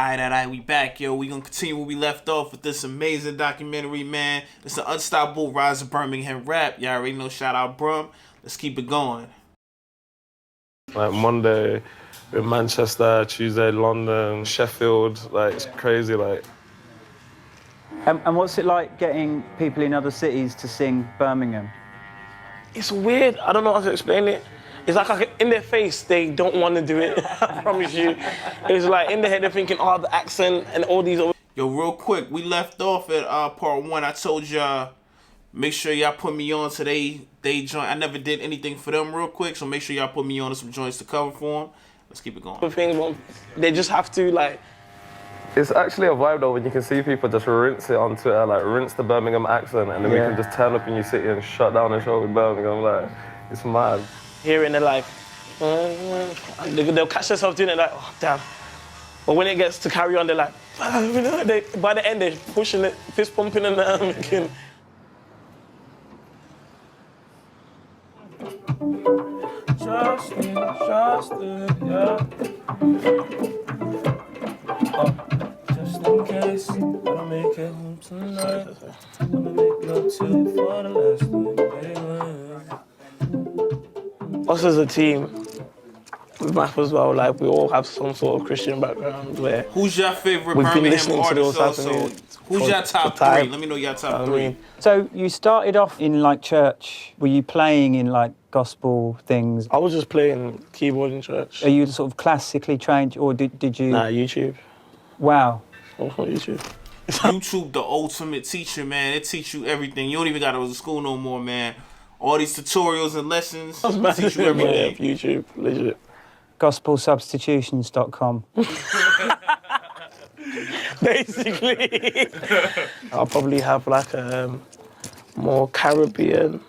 Alright, we back, yo. We gonna continue where we left off with this amazing documentary, man. It's an unstoppable rise of Birmingham rap. Y'all already know, shout out Brum. Let's keep it going. Like Monday in Manchester, Tuesday London, Sheffield, like it's crazy, like. And what's it like getting people in other cities to sing Birmingham? It's weird, I don't know how to explain it. It's like in their face, they don't want to do it, I promise you. It's like in their head, they're thinking, oh, the accent and all these... Yo, real quick, we left off at part 1. I told y'all, make sure y'all put me on to they joint. I never did anything for them real quick, so make sure y'all put me on to some joints to cover for them. Let's keep it going. They just have to, like... It's actually a vibe though when you can see people just rinse it on Twitter, like rinse the Birmingham accent, and then we can just turn up in your city and shut down the show with Birmingham, like, it's mad. Hearing it like, they'll catch themselves doing it like, oh, damn. But when it gets to carry on, they're like, by the end, they're pushing it, fist pumping and making. Trust it, yeah. Just in case, I don't make it home tonight. I'm gonna make love to you for the last time, Us as a team, with Math as well, like we all have some sort of Christian background where... Who's your favorite we've been Birmingham listening to those artist also? Who's your top 3? Let me know your top 3. So you started off in like church. Were you playing in like gospel things? I was just playing keyboard in church. Are you sort of classically trained, or did you... Nah, YouTube. Wow. YouTube. YouTube, the ultimate teacher, man. It teach you everything. You don't even gotta go to school no more, man. All these tutorials and lessons teach you everything. Yeah, YouTube, legit. Gospelsubstitutions.com. Basically. I'll probably have like a more Caribbean,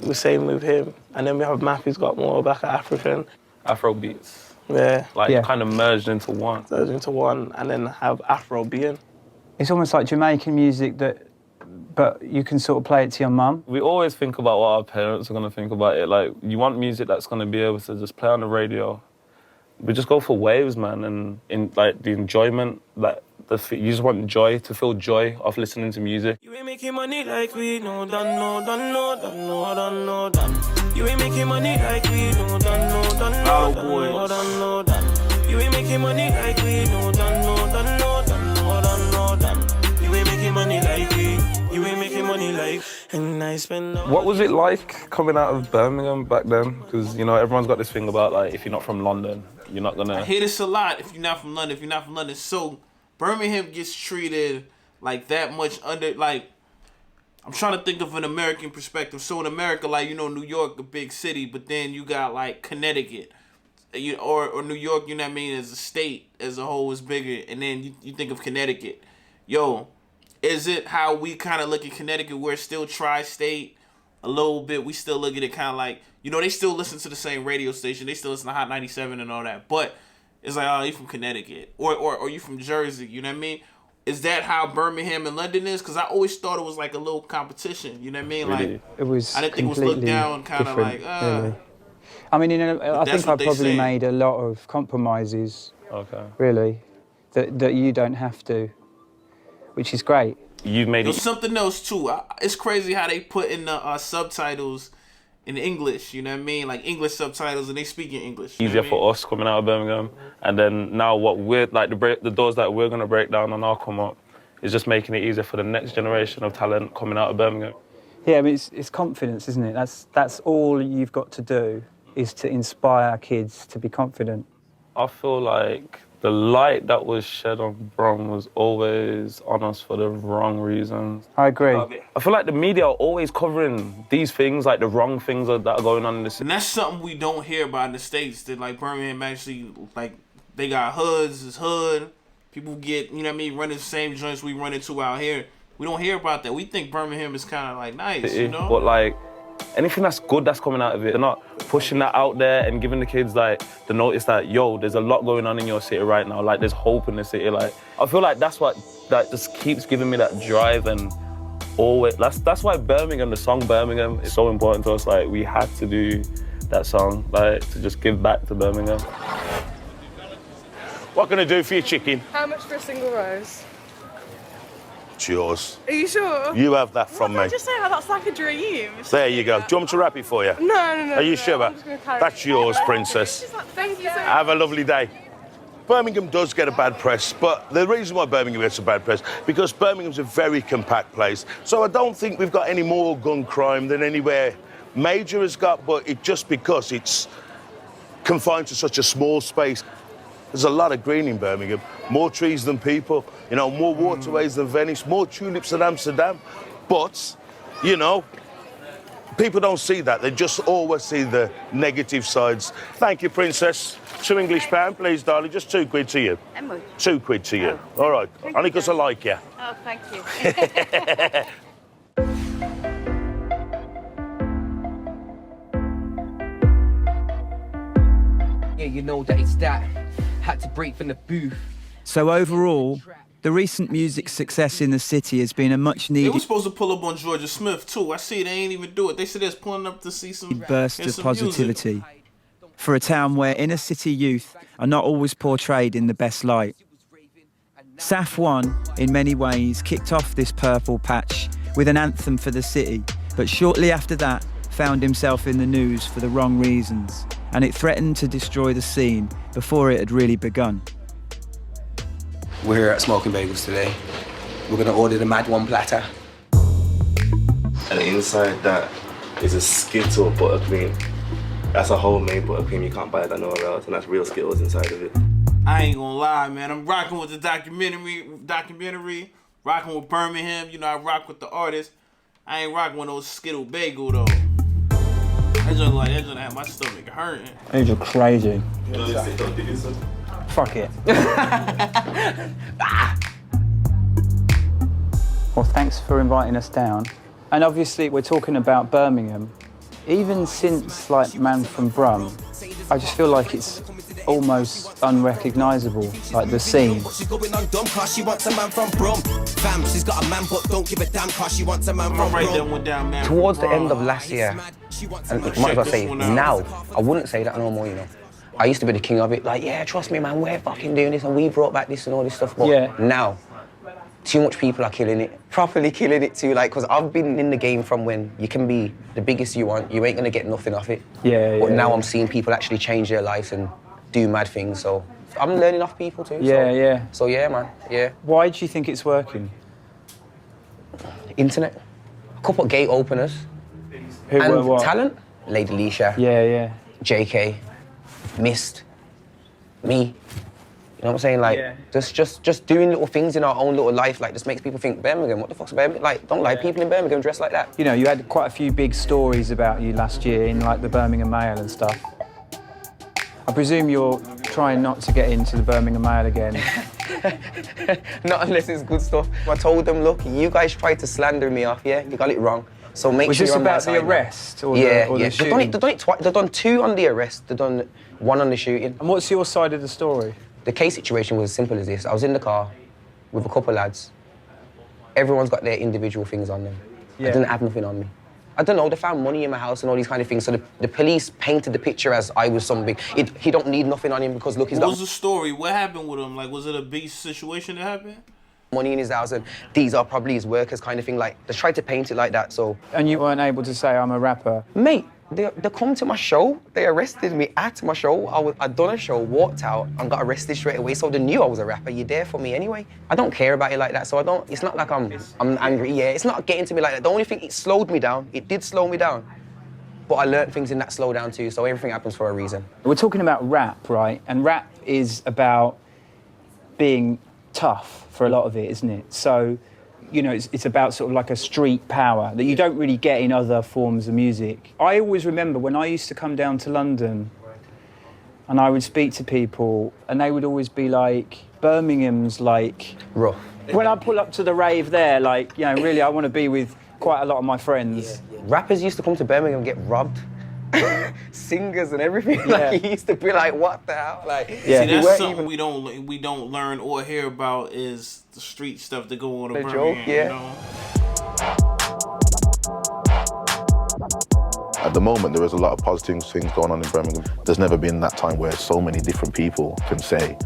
the same with him. And then we have Math, who's got more like African. Afro beats. Yeah. Like kind of merged into one. Merged into one, and then have Afrobean. It's almost like Jamaican music but you can sort of play it to your mum. We always think about what our parents are going to think about it. Like, you want music that's going to be able to just play on the radio. We just go for waves, man, and in like the enjoyment, like you just want joy, to feel joy of listening to music. You ain't making money like we know, done. You ain't making money like we know, done. You ain't making money like we know, done. You ain't making money like we. You ain't making money like, and I spend. What was it like coming out of Birmingham back then? Because, you know, everyone's got this thing about, like, if you're not from London, you're not gonna... I hear this a lot, if you're not from London. So, Birmingham gets treated like that much under, like, I'm trying to think of an American perspective. So in America, like, you know, New York, a big city, but then you got, like, Connecticut. Or New York, you know what I mean, as a state, as a whole, is bigger. And then you think of Connecticut. Yo, is it how we kind of look at Connecticut, where it's still tri-state a little bit? We still look at it kind of like, you know, they still listen to the same radio station. They still listen to Hot 97 and all that. But it's like, oh, you from Connecticut. Or you from Jersey, you know what I mean? Is that how Birmingham and London is? Because I always thought it was like a little competition, you know what I mean? Really? Like, it was I didn't think it was looked down kind of like, really. I mean, I think I probably made a lot of compromises, really, that you don't have to, which is great. You've made There's something else too. It's crazy how they put in the subtitles in English, you know what I mean? Like English subtitles, and they speak in English. Easier for us coming out of Birmingham, and then now what we're, like the doors that we're gonna break down on our come up is just making it easier for the next generation of talent coming out of Birmingham. Yeah, I mean, it's confidence, isn't it? That's all you've got to do, is to inspire kids to be confident. I feel like the light that was shed on Brum was always on us for the wrong reasons. I agree. I feel like the media are always covering these things, like the wrong things that are going on in the city. And that's something we don't hear about in the States, that like Birmingham actually, like, they got hoods, it's hood. People get, you know what I mean, running the same joints we run into out here. We don't hear about that. We think Birmingham is kind of like nice, you know? But like, anything that's good that's coming out of it, they're not pushing that out there and giving the kids like the notice that, yo, there's a lot going on in your city right now. Like, there's hope in the city. Like, I feel like that's what that just keeps giving me that drive, and always that's why Birmingham, the song Birmingham, is so important to us. Like, we had to do that song, like, to just give back to Birmingham. What can I do for your chicken? How much for a single rose? It's yours. Are you sure? You have that from me. I just say that's like a dream. There you go. Do you want me to wrap it for you? No. Are you sure? That's yours, princess. Thank you so much. Have a lovely day. Birmingham does get a bad press, but the reason why Birmingham gets a bad press, because Birmingham's a very compact place. So I don't think we've got any more gun crime than anywhere major has got, but it's just because it's confined to such a small space. There's a lot of green in Birmingham, more trees than people, you know, more waterways than Venice, more tulips than Amsterdam. But, you know, people don't see that. They just always see the negative sides. Thank you, Princess. £2 English, please, darling. Just £2 to you. £2 to you. Oh, all right. Only because I like you. Oh, thank you. Yeah, you know that it's that. Had to break from the booth. So overall, the recent music success in the city has been a much They needed were supposed to pull up on Georgia Smith too. I see they ain't even do it. They said they're pulling up to see some burst of positivity for a town where inner city youth are not always portrayed in the best light. Saf 1, in many ways, kicked off this purple patch with an anthem for the city, but shortly after that found himself in the news for the wrong reasons, and it threatened to destroy the scene before it had really begun. We're here at Smoking Bagels today. We're gonna order the Mad One platter. And inside that is a Skittle buttercream. That's a homemade buttercream, you can't buy that nowhere else, and that's real Skittles inside of it. I ain't gonna lie, man. I'm rocking with the documentary, rocking with Birmingham. You know, I rock with the artist. I ain't rocking with those Skittle bagel though. That joint had my stomach hurting. These are crazy. Fuck it. Well, thanks for inviting us down. And obviously, we're talking about Birmingham. Even since, like, Man from Brum, I just feel like it's almost unrecognisable, like the scene. She's going on dumb cause she wants a man from Brum. Fam, she's got a man but don't give a damn cause she wants a man from Brum. Towards the end of last year, and might as well say now, I wouldn't say that no more, you know. I used to be the king of it, like, yeah, trust me, man, we're fucking doing this and we brought back this and all this stuff, but now, too much people are killing it, properly killing it too, like, because I've been in the game from when you can be the biggest you want, you ain't gonna get nothing off it. But now I'm seeing people actually change their lives and do mad things, so I'm learning off people too. So yeah, man, yeah. Why do you think it's working? Internet. A couple of gate openers. Who and were what? Talent. Lady Leisha. Yeah. JK. Mist. Me. You know what I'm saying? Like, just doing little things in our own little life, like, just makes people think, Birmingham, what the fuck's Birmingham? Like, don't lie, people in Birmingham dress like that. You know, you had quite a few big stories about you last year in, like, the Birmingham Mail and stuff. I presume you're trying not to get into the Birmingham Mail again. Not unless it's good stuff. I told them, look, you guys tried to slander me off, yeah? You got it wrong. So make sure you're on my side. Was this about the arrest or the shooting? They've done it twice. They've done 2 on the arrest. They've done 1 on the shooting. And what's your side of the story? The case situation was as simple as this. I was in the car with a couple of lads. Everyone's got their individual things on them. I didn't have nothing on me. I don't know, they found money in my house and all these kind of things, so the police painted the picture as I was some big... He don't need nothing on him because, look, he's got... What was the story? What happened with him? Like, was it a big situation that happened? Money in his house and these are probably his workers kind of thing, like, they tried to paint it like that, so... And you weren't able to say, I'm a rapper? Mate, they come to my show, they arrested me at my show. I'd done a show, walked out and got arrested straight away, so they knew I was a rapper. You're there for me anyway. I don't care about it like that, so I don't... It's not like I'm angry, it's not getting to me like that. The only thing, it slowed me down. It did slow me down. But I learned things in that slowdown too, so everything happens for a reason. We're talking about rap, right? And rap is about being tough for a lot of it, isn't it? So, you know, it's about sort of like a street power that you don't really get in other forms of music. I always remember when I used to come down to London and I would speak to people and they would always be like, Birmingham's like... rough. When I pull up to the rave there, like, you know, really I want to be with quite a lot of my friends. Rappers used to come to Birmingham and get robbed. Singers and everything. Like, he used to be like, what the hell? Like, See, that's something we don't learn or hear about is the street stuff that go on in Birmingham, you know? At the moment, there is a lot of positive things going on in Birmingham. There's never been that time where so many different people can say,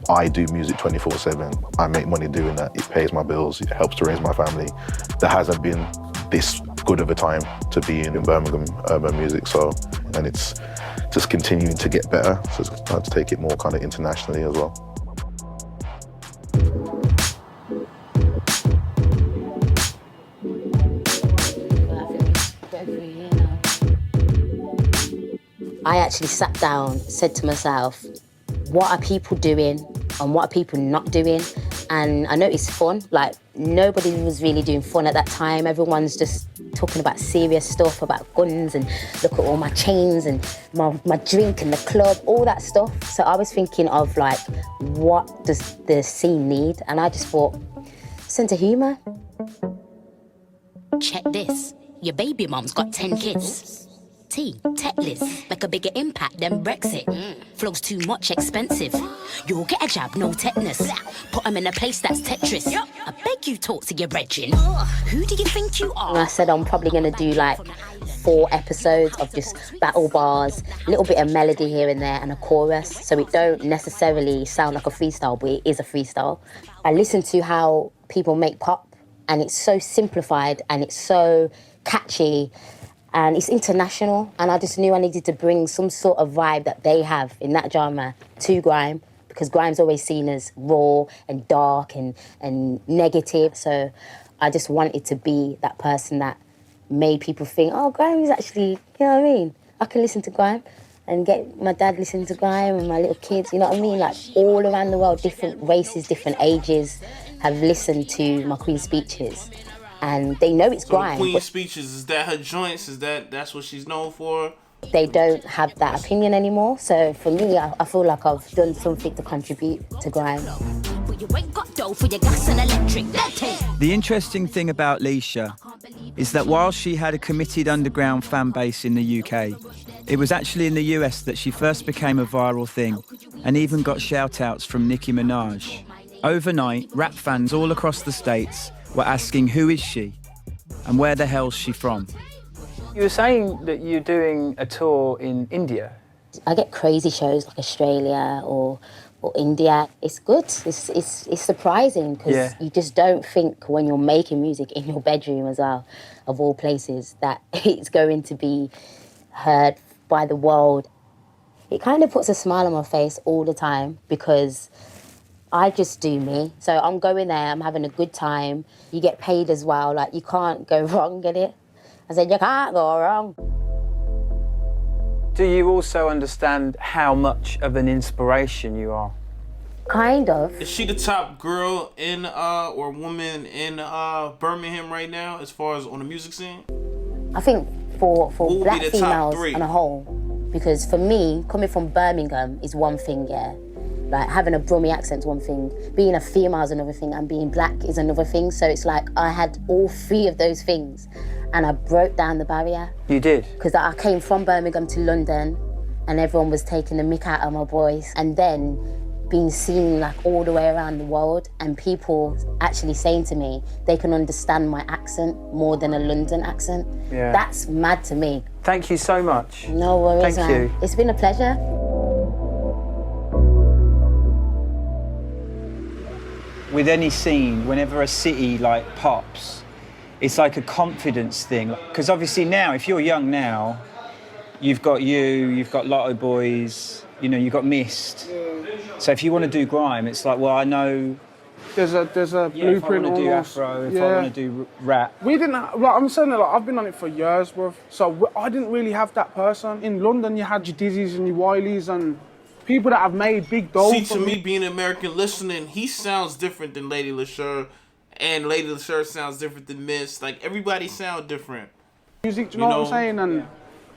I do music 24/7. I make money doing that. It pays my bills. It helps to raise my family. There hasn't been this good of a time to be in Birmingham urban music. So, and it's just continuing to get better. So it's time to take it more kind of internationally as well. I actually sat down, said to myself, what are people doing and what are people not doing? And I noticed fun, like nobody was really doing fun at that time. Everyone's just talking about serious stuff, about guns and look at all my chains and my drink in the club, all that stuff. So I was thinking of like, what does the scene need? And I just thought, sense of humour. Check this, your baby mom's got 10 kids. Tetless, make a bigger impact than Brexit. Flow's too much expensive. You'll get a jab, no tetanus. Put them in a place that's Tetris. I beg you talk to your brethren. Who do you think you are? And I said I'm probably going to do like 4 episodes of just battle bars, a little bit of melody here and there and a chorus. So it don't necessarily sound like a freestyle, but it is a freestyle. I listen to how people make pop and it's so simplified and it's so catchy. And it's international, and I just knew I needed to bring some sort of vibe that they have in that genre to grime, because grime's always seen as raw and dark and negative. So I just wanted to be that person that made people think, oh, grime is actually, you know what I mean? I can listen to grime and get my dad listening to grime and my little kids, you know what I mean? Like all around the world, different races, different ages have listened to my Queen's speeches. And they know it's grime. So Queen's speeches, is that her joints? That's what she's known for? They don't have that opinion anymore. So for me, I feel like I've done something to contribute to grime. The interesting thing about Leisha is that while she had a committed underground fan base in the UK, it was actually in the US that she first became a viral thing and even got shout-outs from Nicki Minaj. Overnight, rap fans all across the States were asking who is she and where the hell's she from. You were saying that you're doing a tour in India. I get crazy shows like Australia or India. It's good. It's surprising because you just don't think when you're making music in your bedroom as well, of all places, that it's going to be heard by the world. It kind of puts a smile on my face all the time because I just do me. So I'm going there, I'm having a good time. You get paid as well, like you can't go wrong, get it? I said, you can't go wrong. Do you also understand how much of an inspiration you are? Kind of. Is she the top girl in or woman in Birmingham right now as far as on the music scene? I think for black females on a whole, because for me, coming from Birmingham is one thing, yeah. Like having a Brummie accent's one thing, being a female is another thing, and being black is another thing. So it's like I had all 3 of those things and I broke down the barrier. You did? Because I came from Birmingham to London and everyone was taking the mick out of my voice, and then being seen like all the way around the world and people actually saying to me they can understand my accent more than a London accent. Yeah. That's mad to me. Thank you so much. No worries, Thank man. you. It's been a pleasure. With any scene, whenever a city like pops, it's like a confidence thing. Because obviously now, if you're young now, you've got Lotto Boys, you know, you've got Mist. So if you want to do grime, it's like, well, I know. There's a blueprint. If I want to do almost. Afro, if I want to do rap. We didn't. Like I'm saying, like I've been on it for years, bro. So I didn't really have that person. In London, you had your Dizzies and your Wileys and people that have made big dough. See, to me, being an American listening, he sounds different than Lady LaSure, and Lady LaSure sounds different than Miss. Like, everybody sound different. Music, do you know what I'm saying?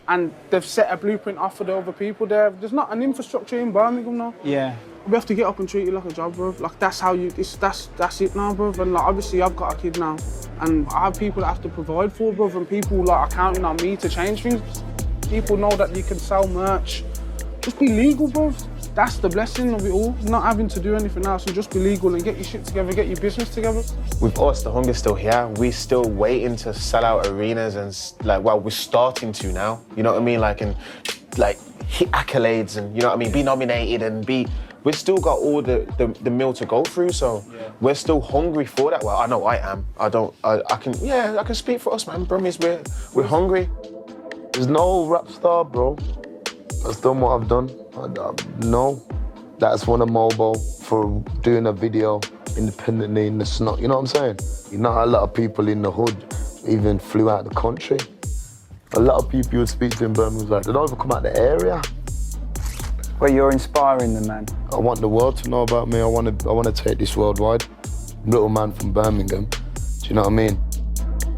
And they've set a blueprint off for the other people there. There's not an infrastructure in Birmingham now. Yeah. We have to get up and treat it like a job, bro. Like, that's how you, that's it now, bro. And like, obviously, I've got a kid now, and I have people that have to provide for, bro, and people like are counting on me to change things. People know that you can sell merch. Just be legal, bro. That's the blessing of it all. Not having to do anything else and just be legal and get your shit together, get your business together. With us, the hunger's still here. We're still waiting to sell out arenas and like, well, we're starting to now. You know what I mean? Like, and like hit accolades and, you know what I mean? Be nominated and be we've still got all the meal to go through, so we're still hungry for that. Well, I know I am. I can speak for us, man. Brummies, we're hungry. There's no rap star, bro, that's done what I've done. No, that's won a mobile for doing a video independently in the snot. You know what I'm saying? Not a lot of people in the hood even flew out the country. A lot of people you would speak to in Birmingham like, they don't even come out the area. Well, you're inspiring them, man. I want the world to know about me. I want to take this worldwide. Little man from Birmingham. Do you know what I mean?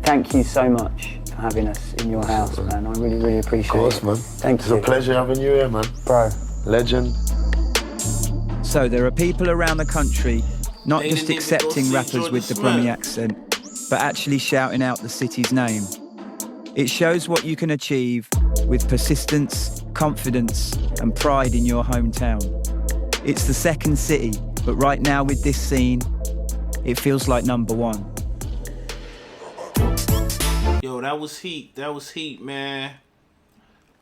Thank you so much for having us in your house, man. I really, really appreciate it. Of course, man. Thank you. It's a pleasure having you here, man. Bro. Legend. So there are people around the country not just accepting rappers with the Brummie accent, but actually shouting out the city's name. It shows what you can achieve with persistence, confidence, and pride in your hometown. It's the second city, but right now with this scene, it feels like number one. Yo, that was heat. That was heat, man.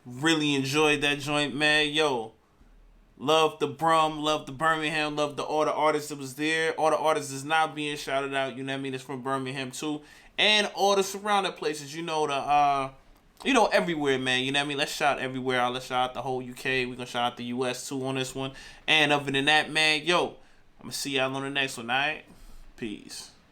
Really enjoyed that joint, man. Yo, love the Brum, love the Birmingham, love all the artists that was there. All the artists is not being shouted out, you know what I mean? It's from Birmingham too. And all the surrounding places, everywhere, man. You know what I mean? Let's shout everywhere. Let's shout out the whole UK. We're gonna shout out the US too on this one. And other than that, man, yo, I'm gonna see y'all on the next one, alright? Peace.